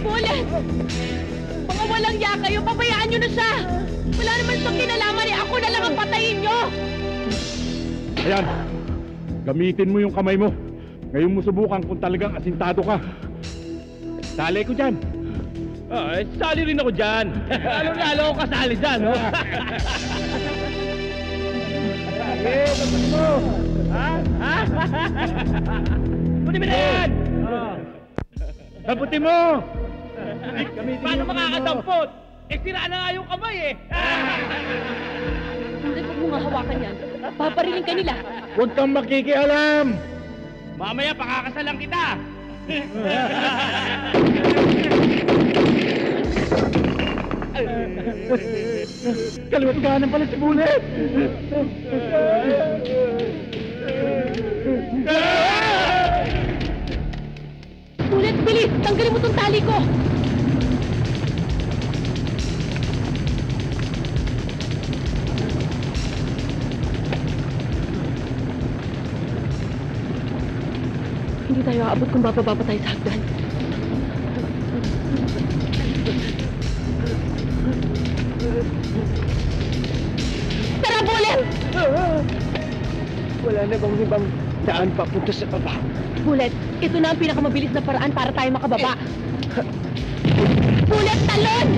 Bullet! Mga walang ya kayo, pabayaan nyo na siya! Wala naman sa kinalaman eh, ako na lang ang patayin nyo! Ayan, gamitin mo yung kamay mo. Ngayon mo subukan kung talagang asintado ka. Sali ko dyan. Sali rin ako dyan. Lalo ako kasali dyan, no? Tapos mo! Buti mo na yan! Taputi mo! Paano makakadampot? Sira na nga yung kamay, eh! Bullet, huwag mo nga hawakan yan. Papariling ka nila. Huwag kang makikialam! Mamaya, pakakasalan kita! Kaliwat kanan pala si Bullet! Bullet, bilis! Tanggalin mo tong tali ko! Hindi tayo aabot kung bababa pa tayo sa hagdan. Tara, Bullet! Wala na bang ibang daan papunta sa baba? Bullet, ito na ang pinakamabilis na paraan para tayo makababa. Bullet, talon!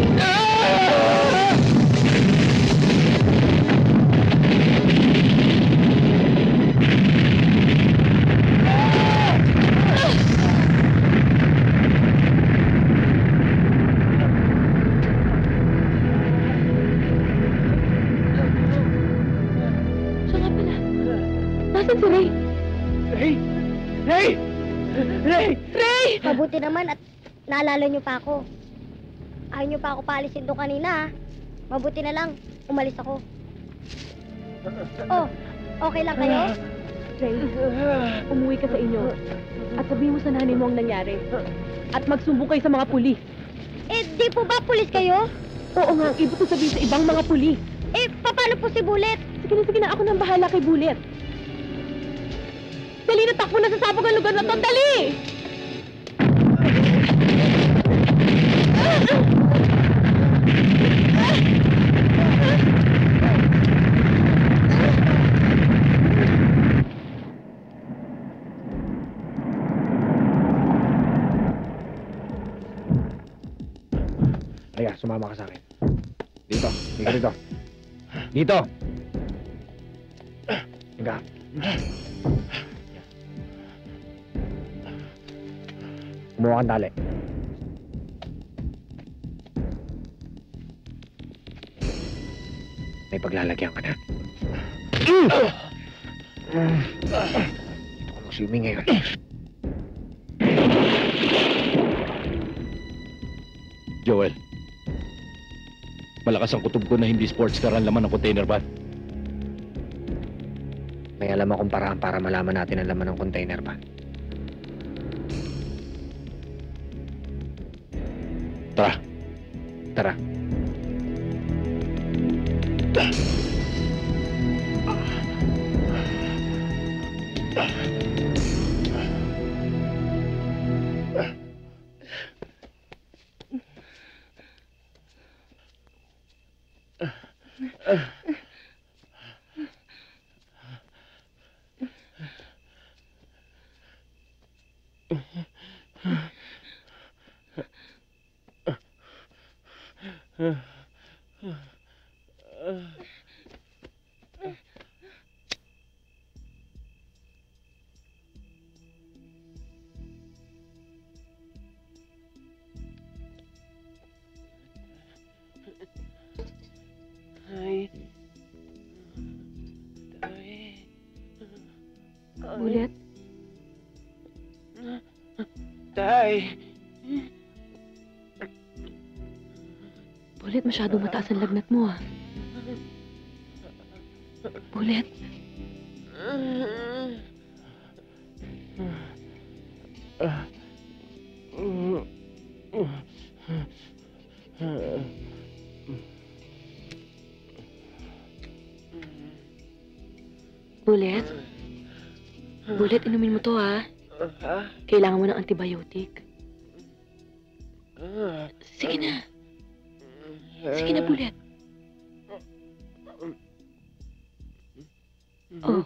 Siya nga pala. Nasaan si Ray? Ray! Ray! Ray! Ray! Mabuti naman at naalala niyo pa ako. Ayaw niyo pa ako paalisin doon kanina, ha? Mabuti na lang, umalis ako. Oh, okay lang kayo? Ray, umuwi ka sa inyo. At sabihin mo sa nanay mo ang nangyari. At magsumbong kayo sa mga pulis. Eh, di po ba pulis kayo? Oo nga, ibo to sabihin sa ibang mga pulis. Eh, paano po si Bullet? Sige na, ako nang bahala kay Bullet. Dali na, takbo na sa sabog ang lugar na to, dali! Kaya, sumama ka sa akin. Dito. Dito, dito. Dito! Higa. Kumuha kang tali. May paglalagyan ka na. Dito ka mag-swimming ngayon. Joel, malakas ang kutob ko na hindi sports car ang laman ng container van. May alam akong paraan para malaman natin ang laman ng container van. Tara. Tara. Bullet? Tay! Bullet, masyadong mataas ang lagnat mo, ah. Bullet? Bullet? Bullet, inumin mo to, ha? Kailangan mo ng antibiotic. Sige na. Sige na, Bullet. Oh,